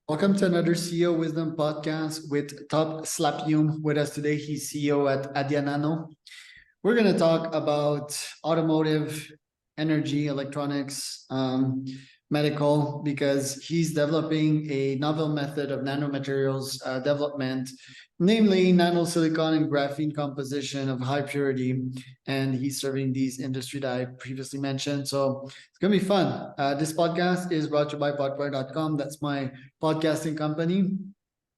Welcome to another CEO Wisdom podcast with Top Slapjum. With us today, he's CEO at Adano. We're going to talk about automotive, energy, electronics, medical, because he's developing a novel method of nanomaterials development, namely nanosilicon and graphene composition of high purity. And he's serving these industry that I previously mentioned. So it's going to be fun. This podcast is brought to you by podfire.com. That's my podcasting company.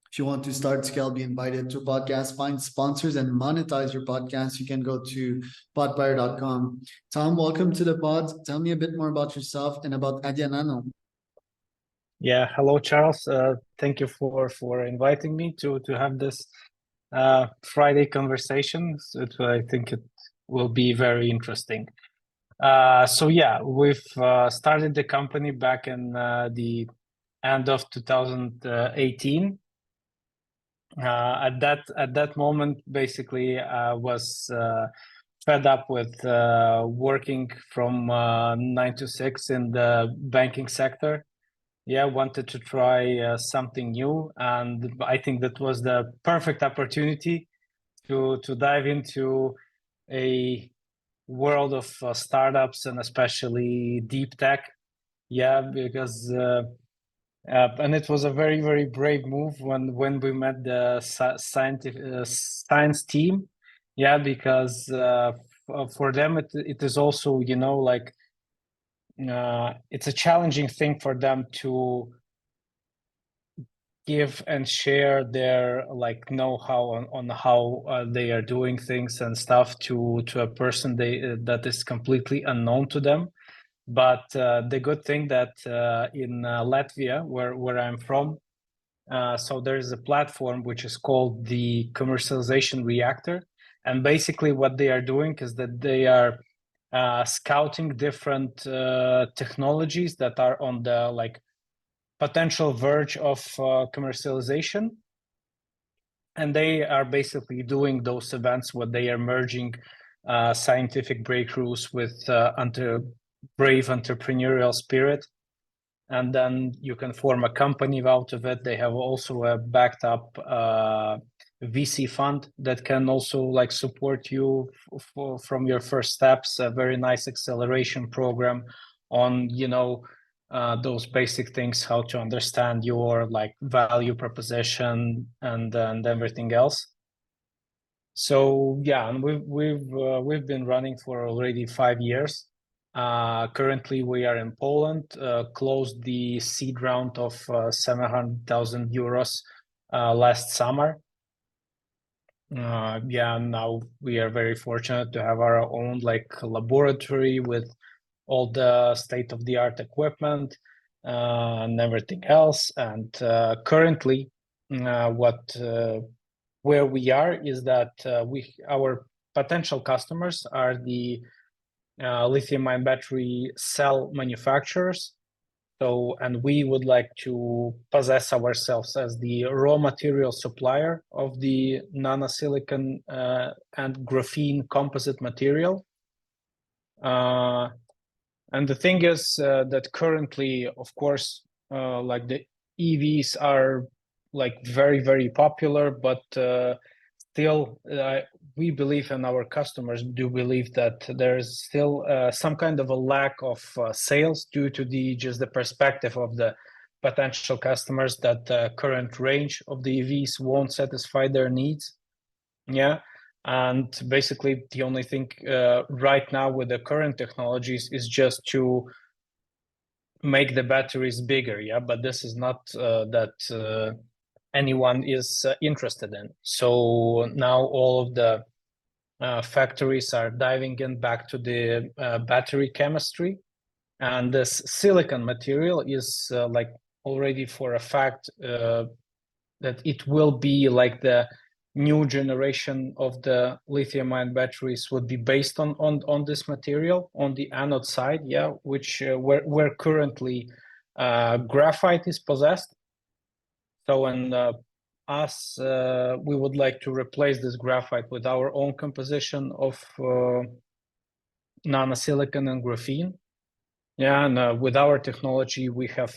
If you want to start scale, be invited to a podcast, find sponsors, and monetize your podcast, you can go to podfire.com. Tom, welcome to the pod. Tell me a bit more about yourself and about Adano. Yeah, hello, Charles. Thank you for inviting me to have this Friday conversation. I think it will be very interesting. So yeah, we've started the company back in the end of 2018. At that moment, basically, I was fed up with working from 9 to 6 in the banking sector. Yeah, wanted to try something new, and I think that was the perfect opportunity to dive into a world of startups and especially deep tech. Yeah, because and it was a very brave move when we met the science team. Yeah, because for them it is also, you know, like it's a challenging thing for them to give and share their like know-how on how they are doing things and stuff to a person that is completely unknown to them. But the good thing that in Latvia, where I'm from, so there is a platform which is called the commercialization reactor, and basically what they are doing is that they are scouting different technologies that are on the like potential verge of commercialization, and they are basically doing those events where they are merging scientific breakthroughs with brave entrepreneurial spirit, and then you can form a company out of it. They have also a backed up VC fund that can also like support you from your first steps. A very nice acceleration program on, you know, those basic things, how to understand your like value proposition and everything else. So yeah, and we've been running for already 5 years. Currently, we are in Poland. Closed the seed round of 700,000 euros last summer. Yeah, now we are very fortunate to have our own like laboratory with all the state-of-the-art equipment and everything else. And currently, where we are is that our potential customers are the lithium-ion battery cell manufacturers. So, and we would like to possess ourselves as the raw material supplier of the nanosilicon and graphene composite material. And the thing is that currently, of course, like the EVs are like very popular, but still we believe, and our customers do believe, that there's still some kind of a lack of sales due to just the perspective of the potential customers, that the current range of the EVs won't satisfy their needs. Yeah. And basically the only thing right now with the current technologies is just to make the batteries bigger. Yeah, but this is not that anyone is interested in. So now all of the factories are diving in back to the battery chemistry, and this silicon material is like already for a fact that it will be like the new generation of the lithium-ion batteries would be based on this material on the anode side. Yeah, which where currently graphite is possessed. So, and we would like to replace this graphite with our own composition of nanosilicon and graphene. Yeah, and with our technology, we have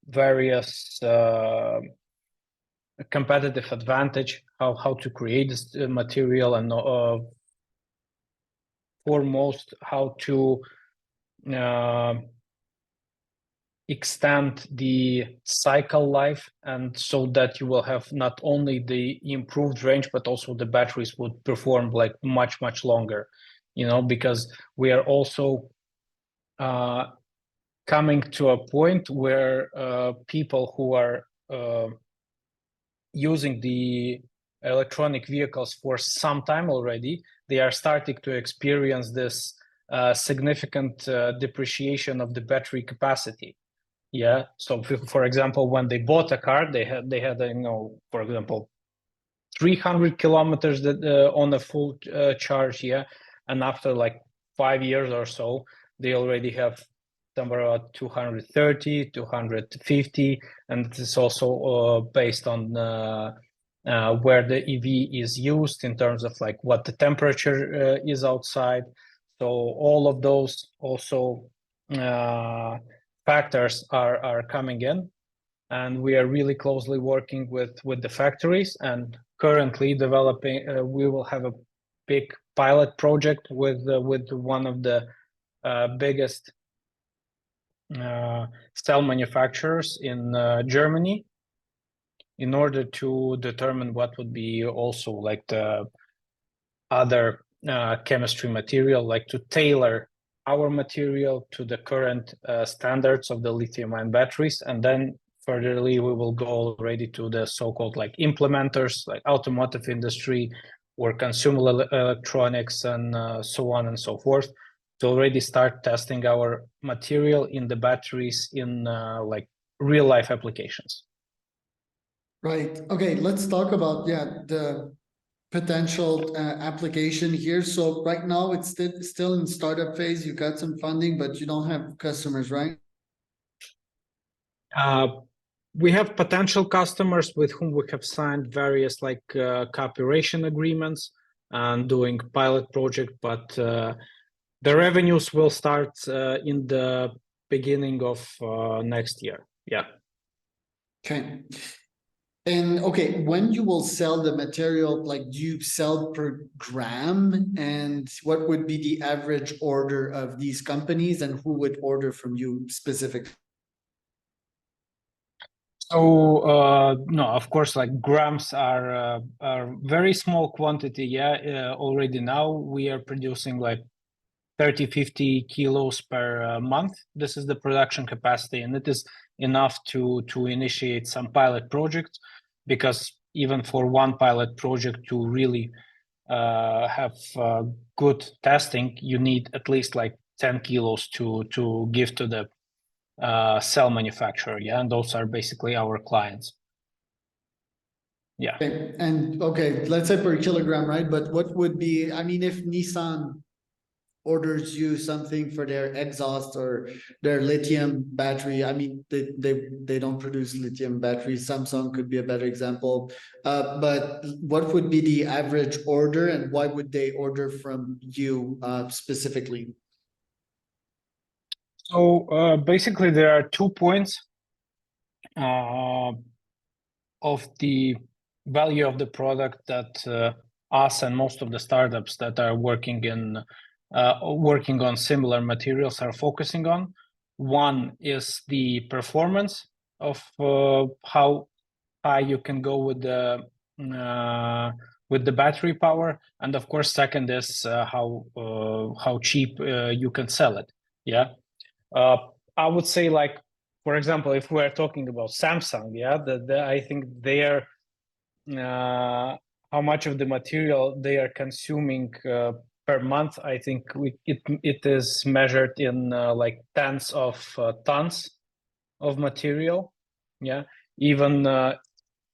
various competitive advantage, how to create this material, and foremost how to extend the cycle life, and so that you will have not only the improved range, but also the batteries would perform like much longer, because we are also coming to a point where people who are using the electronic vehicles for some time already, they are starting to experience this significant depreciation of the battery capacity. Yeah. So for example, when they bought a car, they had for example, 300 kilometers on a full charge. Yeah. And after like 5 years or so, they already have somewhere about 230, 250. And it is also based on where the EV is used in terms of like what the temperature is outside. So all of those also factors are coming in, and we are really closely working with the factories, and currently developing. We will have a big pilot project with one of the biggest cell manufacturers in Germany, in order to determine what would be also like the other chemistry material, like to tailor our material to the current standards of the lithium-ion batteries. And then furtherly, we will go already to the so-called like implementers, like automotive industry or consumer electronics, and so on and so forth, to already start testing our material in the batteries in like real life applications. Right. Okay, let's talk about the potential application here. So right now it's still in startup phase. You got some funding, but you don't have customers, right? We have potential customers with whom we have signed various like cooperation agreements and doing pilot project, but the revenues will start in the beginning of next year. Yeah. Okay. And okay, when you will sell the material, like do you sell per gram? And what would be the average order of these companies, and who would order from you specifically? So no, of course, like grams are very small quantity. Yeah, already now we are producing like 30, 50 kilos per month. This is the production capacity, and it is enough to initiate some pilot projects, because even for one pilot project to really have good testing, you need at least like 10 kilos to give to the cell manufacturer. Yeah, and those are basically our clients. Yeah. Okay. And okay, let's say per kilogram, right? But what would be, I mean, if Nissan orders you something for their exhaust or their lithium battery, I mean, they don't produce lithium batteries. Samsung could be a better example. But what would be the average order, and why would they order from you specifically? So basically, there are 2 points of the value of the product that us and most of the startups that are working on similar materials are focusing on. One is the performance of how high you can go with the battery power, and of course, second is how cheap you can sell it. Yeah. I would say, like, for example, if we're talking about Samsung, yeah, I think they are how much of the material they are consuming per month. I think it is measured in like tens of tons of material. Yeah, even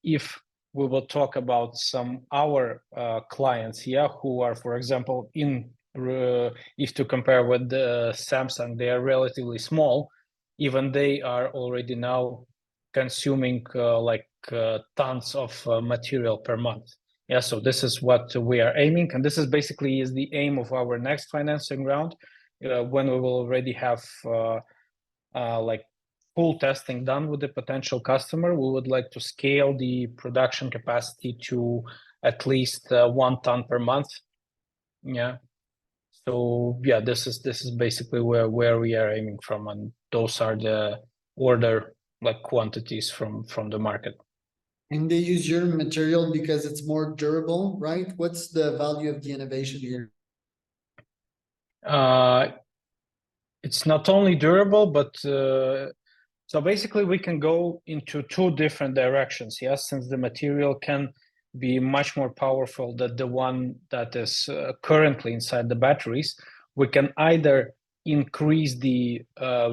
if we will talk about some our clients here who are, for example, if to compare with the Samsung, they are relatively small. Even they are already now consuming like tons of material per month. Yeah, so this is what we are aiming, and this is basically is the aim of our next financing round, when we will already have like full testing done with the potential customer, we would like to scale the production capacity to at least 1 ton per month. Yeah. So yeah, this is basically where we are aiming from, and those are the order like quantities from the market. And they use your material because it's more durable, right? What's the value of the innovation here? It's not only durable, but so basically we can go into 2 different directions. Yes, since the material can be much more powerful than the one that is currently inside the batteries, we can either increase the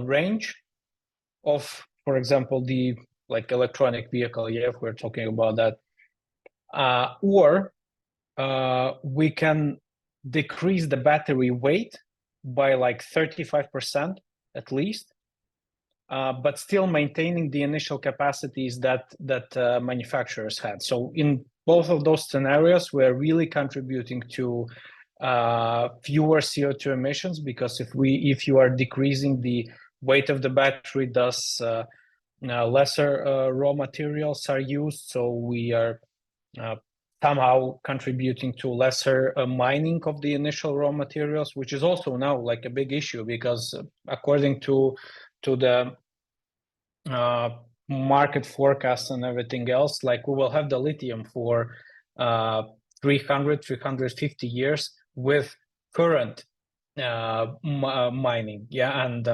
range of, for example, the like electronic vehicle, yeah, if we're talking about that, or we can decrease the battery weight by like 35% at least, but still maintaining the initial capacities that manufacturers had. So in both of those scenarios, we're really contributing to fewer CO2 emissions, because if you are decreasing the weight of the battery, thus lesser raw materials are used. So we are somehow contributing to lesser mining of the initial raw materials, which is also now like a big issue, because according to the market forecasts and everything else, like we will have the lithium for 350 years with current mining. Yeah, and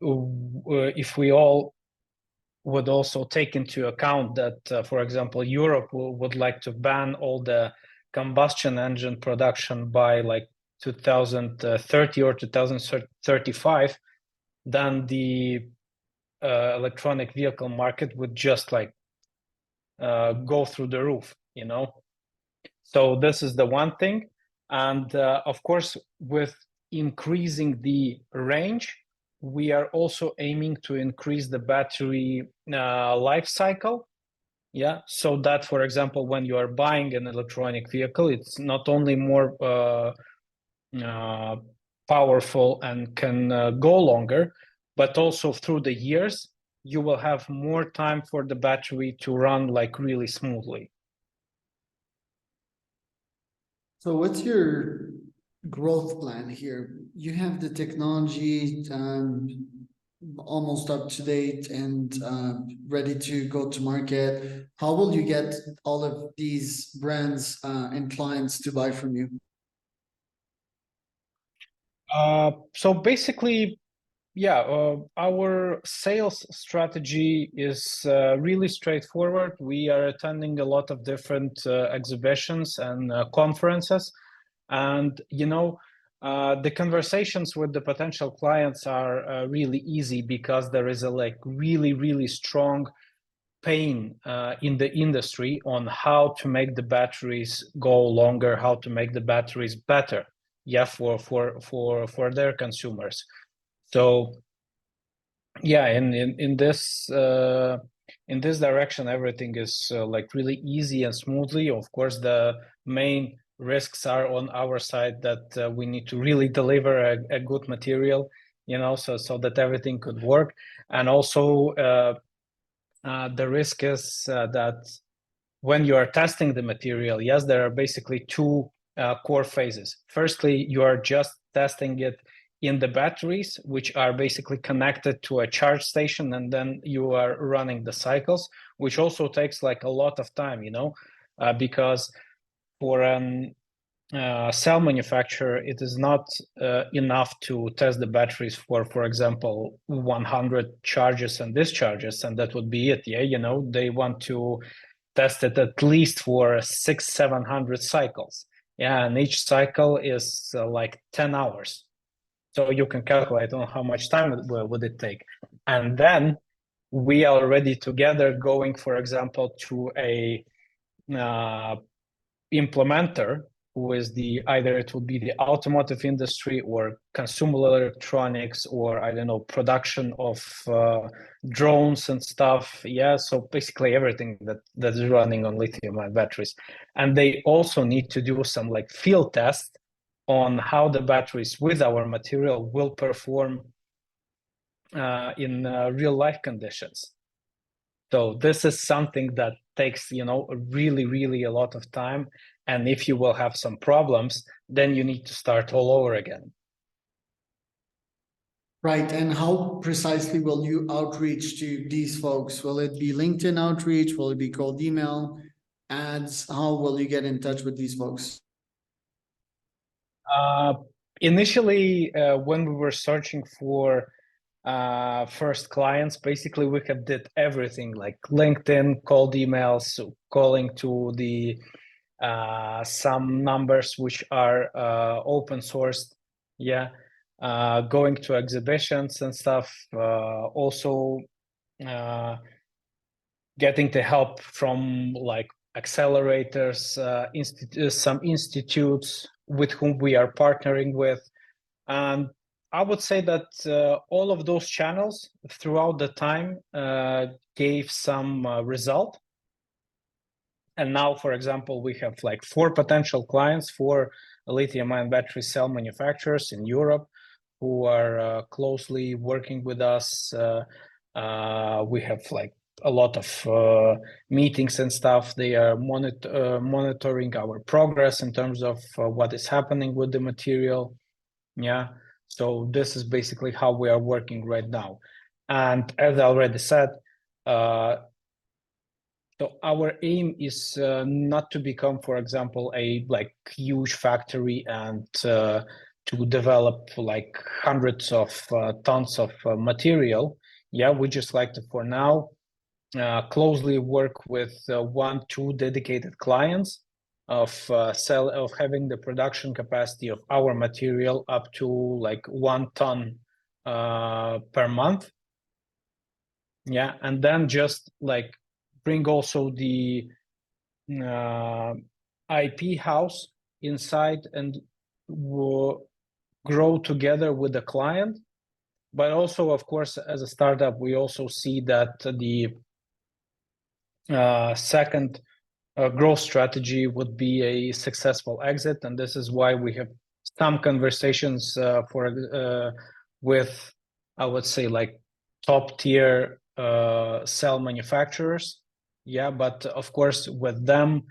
if we all would also take into account that, for example, Europe would like to ban all the combustion engine production by like 2030 or 2035, then the electronic vehicle market would just like go through the roof, you know? So this is the one thing. And of course, with increasing the range, we are also aiming to increase the battery life cycle. Yeah, so that, for example, when you are buying an electronic vehicle, it's not only more powerful and can go longer, but also through the years, you will have more time for the battery to run like really smoothly. So what's your growth plan here? You have the technology almost up to date and ready to go to market. How will you get all of these brands and clients to buy from you? So basically, yeah, our sales strategy is really straightforward. We are attending a lot of different exhibitions and conferences, and you know, the conversations with the potential clients are really easy, because there is a like really strong pain in the industry on how to make the batteries go longer, how to make the batteries better, yeah, for their consumers. So yeah, in this direction, everything is like really easy and smoothly. Of course, the main risks are on our side, that we need to really deliver a good material, you know, so that everything could work. And also the risk is that when you are testing the material, yes, there are basically 2 core phases. Firstly, you are just testing it in the batteries, which are basically connected to a charge station, and then you are running the cycles, which also takes like a lot of time, you know, because for an cell manufacturer, it is not enough to test the batteries for example, 100 charges and discharges, and that would be it. Yeah, you know, they want to test it at least for 600-700 cycles. Yeah, and each cycle is like 10 hours. So you can calculate on how much time would it take. And then we are already together going, for example, to a implementer, who is either it would be the automotive industry or consumer electronics, or I don't know, production of drones and stuff. Yeah, so basically everything that is running on lithium-ion batteries. And they also need to do some like field tests on how the batteries with our material will perform in real life conditions. So this is something that takes, really a lot of time. And if you will have some problems, then you need to start all over again. Right. And how precisely will you outreach to these folks? Will it be LinkedIn outreach? Will it be cold email, ads? How will you get in touch with these folks? Initially, when we were searching for first clients, basically we have did everything like LinkedIn, cold emails, calling to the some numbers which are open sourced, going to exhibitions and stuff, also getting the help from like accelerators, some institutes with whom we are partnering with. And I would say that all of those channels throughout the time gave some result. And now, for example, we have like 4 potential clients for lithium-ion battery cell manufacturers in Europe who are closely working with us. We have like a lot of meetings and stuff. They are monitoring our progress in terms of what is happening with the material. Yeah. So this is basically how we are working right now. And as I already said, so our aim is not to become, for example, a like huge factory and to develop like hundreds of tons of material. Yeah, we just like to, for now, closely work with 1-2 dedicated clients of having the production capacity of our material up to like 1 ton per month. Yeah, and then just like bring also the IP house inside and grow together with the client. But also, of course, as a startup, we also see that the second growth strategy would be a successful exit, and this is why we have some conversations with, I would say, like top tier cell manufacturers. Yeah, but of course, with them,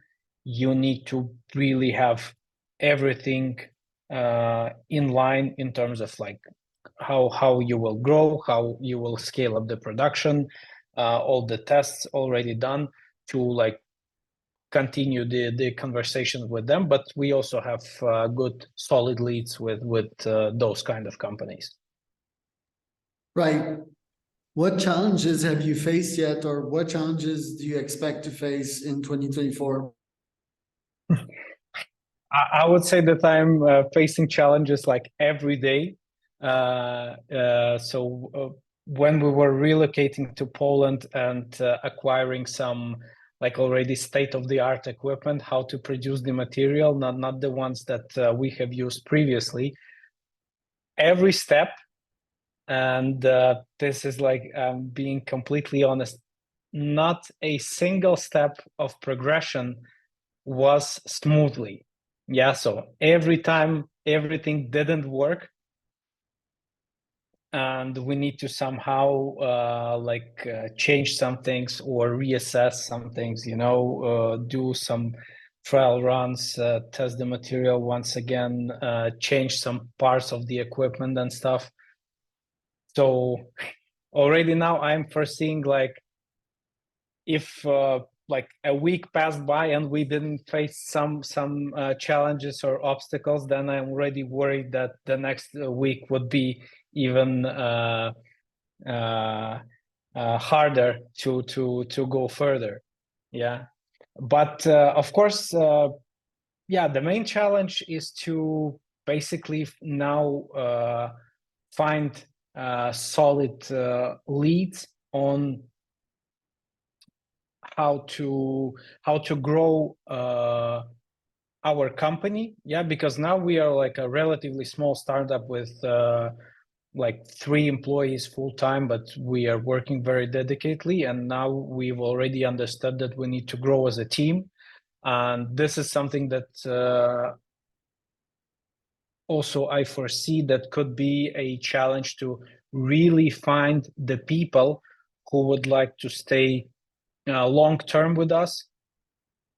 you need to really have everything in line in terms of like how you will grow, how you will scale up the production, all the tests already done to like continue the conversation with them. But we also have good solid leads with those kind of companies. Right. What challenges have you faced yet, or what challenges do you expect to face in 2024? I would say that I'm facing challenges like every day. When we were relocating to Poland and acquiring some like already state-of-the-art equipment, how to produce the material, not the ones that we have used previously. Every step, and this is like being completely honest, not a single step of progression was smoothly. Yeah, so every time everything didn't work, and we need to somehow change some things or reassess some things, do some trial runs, test the material once again, change some parts of the equipment and stuff. So already now I'm foreseeing like if like a week passed by and we didn't face some challenges or obstacles, then I'm already worried that the next week would be even harder to go further. Yeah, but of course, the main challenge is to basically now find solid leads on how to grow our company. Yeah, because now we are like a relatively small startup with like 3 employees full-time, but we are working very dedicatedly, and now we've already understood that we need to grow as a team. And this is something that also I foresee that could be a challenge to really find the people who would like to stay long term with us,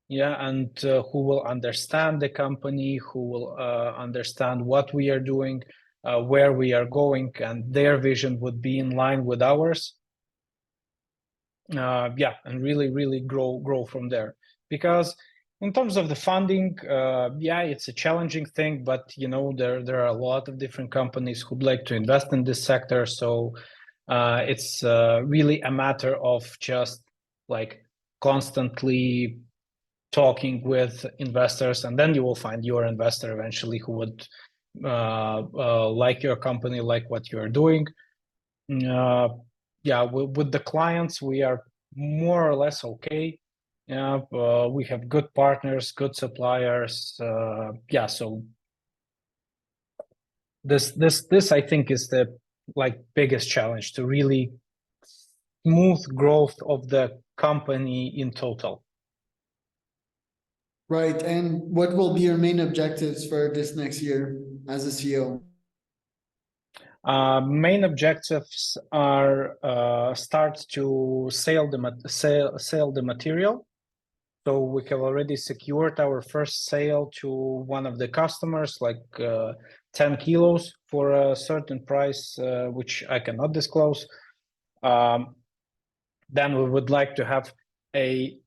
and who will understand the company, who will understand what we are doing, where we are going, and their vision would be in line with ours. And really grow from there. Because in terms of the funding, it's a challenging thing, but there are a lot of different companies who'd like to invest in this sector. So it's really a matter of just like constantly talking with investors, and then you will find your investor eventually who would like your company, like what you're doing. With the clients, we are more or less okay. We have good partners, good suppliers. So this I think is the biggest challenge, to really smooth growth of the company in total. Right. And what will be your main objectives for this next year as a CEO? Main objectives are start to sell the material. So we have already secured our first sale to one of the customers, 10 kilos for a certain price, which I cannot disclose. Then we would like to have a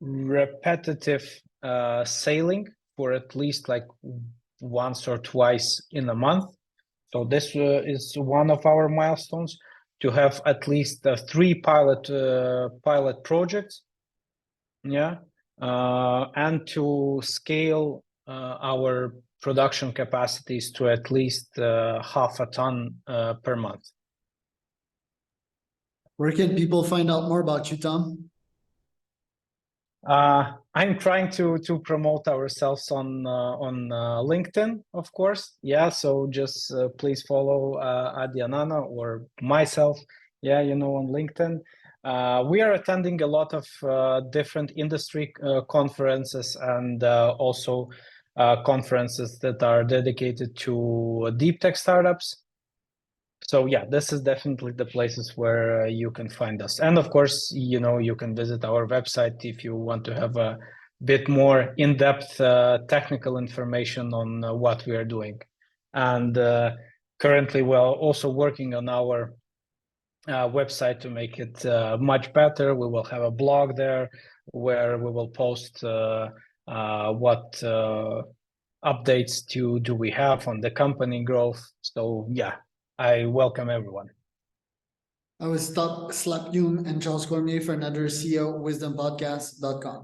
repetitive sailing for at least once or twice in a month. So this is one of our milestones, to have at least 3 pilot projects, and to scale our production capacities to at least half a ton per month. Where can people find out more about you, Tom? I'm trying to promote ourselves on LinkedIn, of course. So just please follow Adano or myself. On LinkedIn. We are attending a lot of different industry conferences, and also conferences that are dedicated to deep tech startups. So this is definitely the places where you can find us. And of course, you can visit our website if you want to have a bit more in-depth technical information on what we are doing. And currently, we're also working on our website to make it much better. We will have a blog there where we will post what updates do we have on the company growth. So I welcome everyone. I was Slapjums and Charles Cormier for another CEO Wisdom Podcast.com.